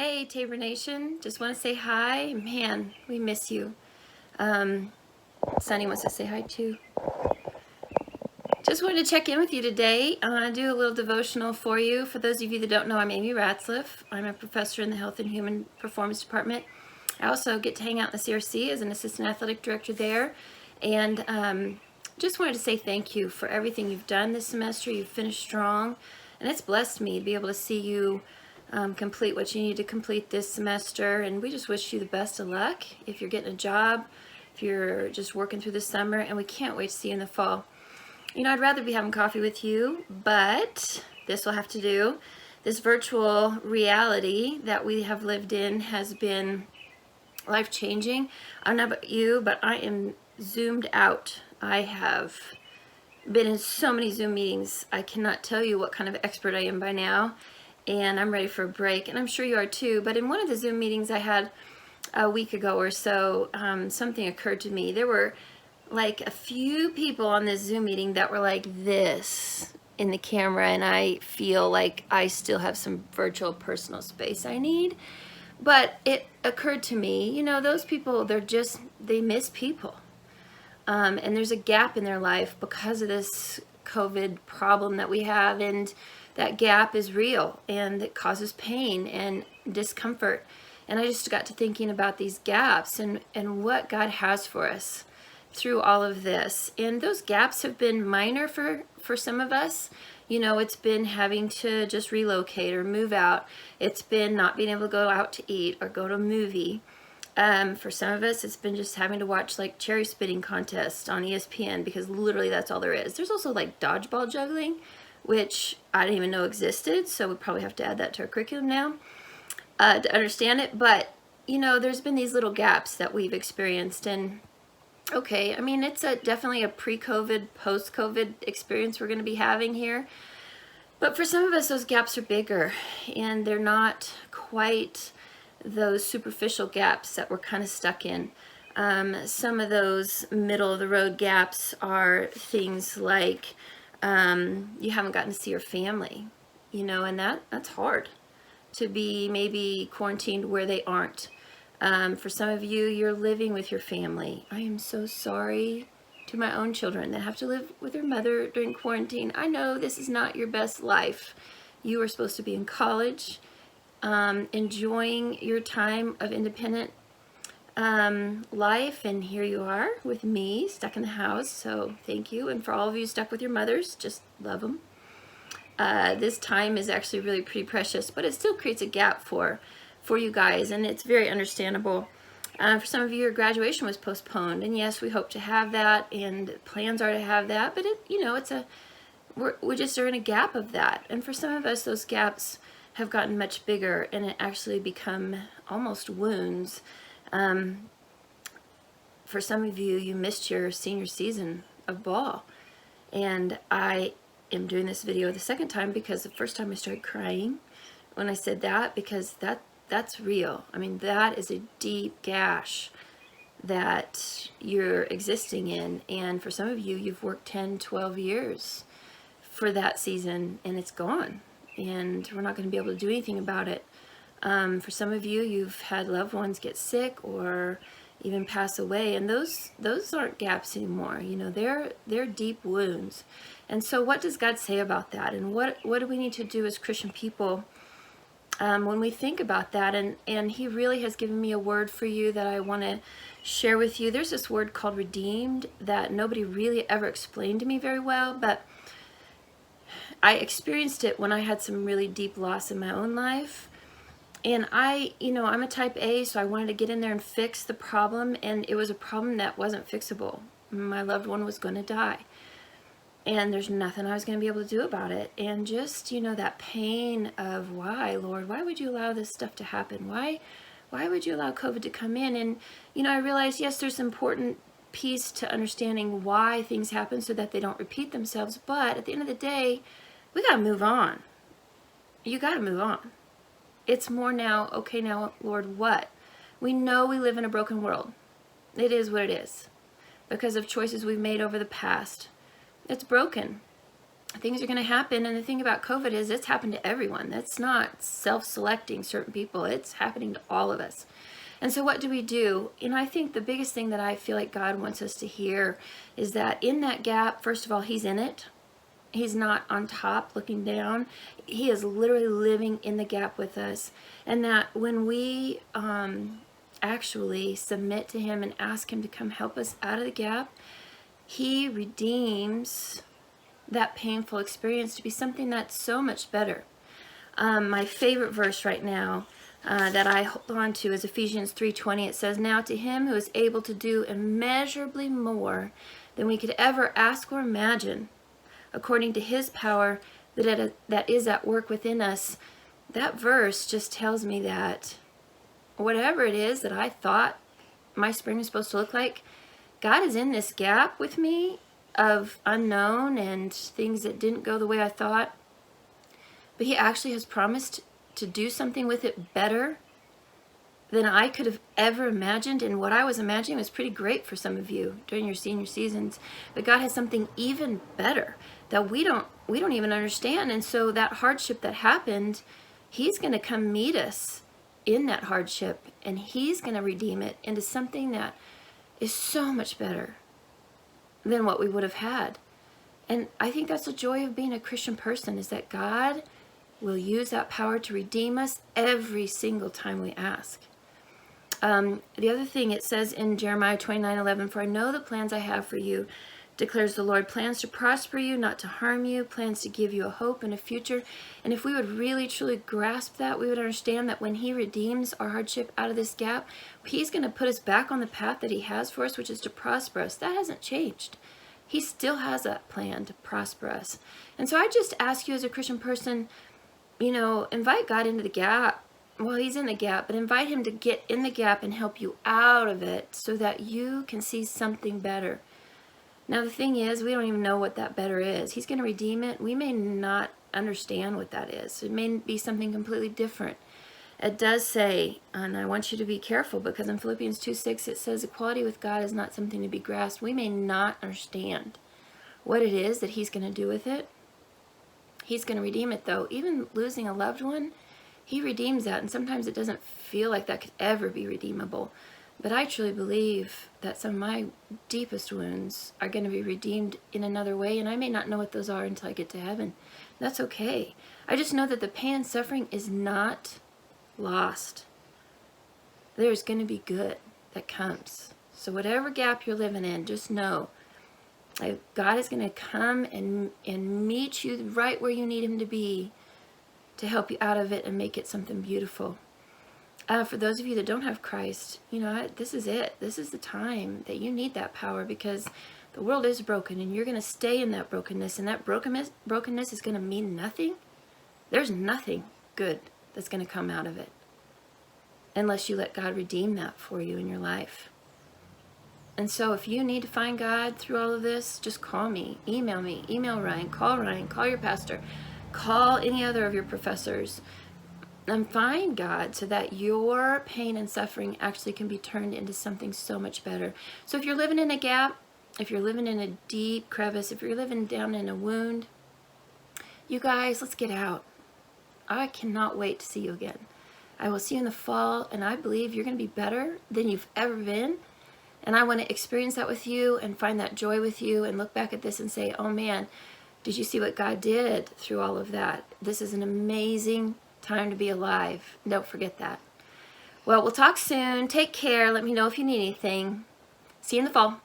Hey, Tabor Nation. Just want to say hi. Man, we miss you. Sunny wants to say hi too. Just wanted to check in with you today. Do a little devotional for you. For those of you that don't know, I'm Amy Ratzlaff. I'm a professor in the Health and Human Performance Department. I also get to hang out in the CRC as an assistant athletic director there. And just wanted to say thank you for everything you've done this semester. You've finished strong. And it's blessed me to be able to see you complete what you need to complete this semester. And we just wish you the best of luck if you're getting a job, if you're just working through the summer. And we can't wait to see you in the fall. You know, I'd rather be having coffee with you, but this will have to do. This virtual reality that we have lived in has been life-changing. I don't know about you, but I am zoomed out. I have been in so many Zoom meetings. I cannot tell you what kind of expert I am by now, and I'm ready for a break, and I'm sure you are too. But in one of the Zoom meetings I had a week ago or so, something occurred to me. There were like a few people on this Zoom meeting that were like this in the camera, and I feel like I still have some virtual personal space I need. But it occurred to me, you know, those people, they miss people. And there's a gap in their life because of this COVID problem that we have, and that gap is real, and it causes pain and discomfort. And I just got to thinking about these gaps and what God has for us through all of this. And those gaps have been minor for some of us. You know, it's been having to just relocate or move out. It's been not being able to go out to eat or go to a movie. For some of us, it's been just having to watch like cherry spitting contests on ESPN, because literally that's all there is. There's also like dodgeball juggling, which I didn't even know existed, so we probably have to add that to our curriculum now to understand it. But, you know, there's been these little gaps that we've experienced, and okay, I mean, it's definitely a pre-COVID, post-COVID experience we're going to be having here. But for some of us, those gaps are bigger, and they're not quite those superficial gaps that we're kind of stuck in. Some of those middle-of-the-road gaps are things like you haven't gotten to see your family, you know, and that's hard to be maybe quarantined where they aren't. For some of you, you're living with your family. I am so sorry to my own children that have to live with their mother during quarantine. I know this is not your best life. You are supposed to be in college, enjoying your time of independent life, and here you are with me stuck in the house. So thank you. And for all of you stuck with your mothers, just love them. This time is actually really pretty precious, but it still creates a gap for you guys, and it's very understandable. For some of you, your graduation was postponed, and yes, we hope to have that, and plans are to have that, but we just are in a gap of that. And for some of us, those gaps have gotten much bigger, and it actually become almost wounds. For some of you, you missed your senior season of ball, and I am doing this video the second time because the first time I started crying when I said that, because that's real. I mean, that is a deep gash that you're existing in. And for some of you, you've worked 10, 12 years for that season, and it's gone. And we're not going to be able to do anything about it. For some of you, you've had loved ones get sick or even pass away, and those aren't gaps anymore. You know, they're deep wounds. And so what does God say about that? And what do we need to do as Christian people when we think about that? And he really has given me a word for you that I want to share with you. There's this word called redeemed that nobody really ever explained to me very well, but I experienced it when I had some really deep loss in my own life. And I'm a type A, so I wanted to get in there and fix the problem, and it was a problem that wasn't fixable. My loved one was going to die, and there's nothing I was going to be able to do about it. And just, you know, that pain of, why, Lord, why would you allow this stuff to happen? Why would you allow COVID to come in? And, you know, I realized, yes, there's an important piece to understanding why things happen so that they don't repeat themselves. But at the end of the day, we got to move on. You got to move on. It's more now, okay, now, Lord, what? We know we live in a broken world. It is what it is because of choices we've made over the past. It's broken. things are going to happen. And the thing about COVID is it's happened to everyone. That's not self-selecting certain people. It's happening to all of us. And so what do we do? I think the biggest thing that I feel like God wants us to hear is that in that gap, first of all, he's in it. He's not on top looking down. He is literally living in the gap with us. And that when we actually submit to him and ask him to come help us out of the gap, he redeems that painful experience to be something that's so much better. My favorite verse right now that I hold on to is Ephesians 3:20. It says, "Now to him who is able to do immeasurably more than we could ever ask or imagine, according to his power that is at work within us." That verse just tells me that whatever it is that I thought my spring was supposed to look like, God is in this gap with me of unknown and things that didn't go the way I thought. But he actually has promised to do something with it better than I could have ever imagined. And what I was imagining was pretty great for some of you during your senior seasons. But God has something even better that we don't even understand. And so that hardship that happened, he's going to come meet us in that hardship, and he's going to redeem it into something that is so much better than what we would have had. And I think that's the joy of being a Christian person, is that God will use that power to redeem us every single time we ask. The other thing, it says in Jeremiah 29:11, "For I know the plans I have for you, declares the Lord, plans to prosper you, not to harm you, plans to give you a hope and a future." And if we would really truly grasp that, we would understand that when he redeems our hardship out of this gap, he's going to put us back on the path that he has for us, which is to prosper us. That hasn't changed. He still has that plan to prosper us. And so I just ask you as a Christian person, invite God into the gap. Well, he's in the gap, but invite him to get in the gap and help you out of it so that you can see something better. Now, the thing is, we don't even know what that better is. He's going to redeem it. We may not understand what that is. It may be something completely different. It does say, and I want you to be careful, because in Philippians 2:6 it says, equality with God is not something to be grasped. We may not understand what it is that he's going to do with it. He's going to redeem it, though. Even losing a loved one, he redeems that. And sometimes it doesn't feel like that could ever be redeemable. But I truly believe that some of my deepest wounds are going to be redeemed in another way. And I may not know what those are until I get to heaven. That's okay. I just know that the pain and suffering is not lost. There's going to be good that comes. So whatever gap you're living in, just know God is going to come and meet you right where you need him to be to help you out of it and make it something beautiful. For those of you that don't have Christ, this is it. This is the time that you need that power, because the world is broken and you're going to stay in that brokenness, and that brokenness is going to mean nothing. There's nothing good that's going to come out of it unless you let God redeem that for you in your life. And so if you need to find God through all of this, just call me, email Ryan, call your pastor, call any other of your professors, and find God so that your pain and suffering actually can be turned into something so much better. So if you're living in a gap, if you're living in a deep crevice, if you're living down in a wound, you guys, let's get out. I cannot wait to see you again. I will see you in the fall, and I believe you're going to be better than you've ever been. And I want to experience that with you and find that joy with you and look back at this and say, oh man, did you see what God did through all of that? This is an amazing time to be alive. Don't forget that. Well, we'll talk soon. Take care. Let me know if you need anything. See you in the fall.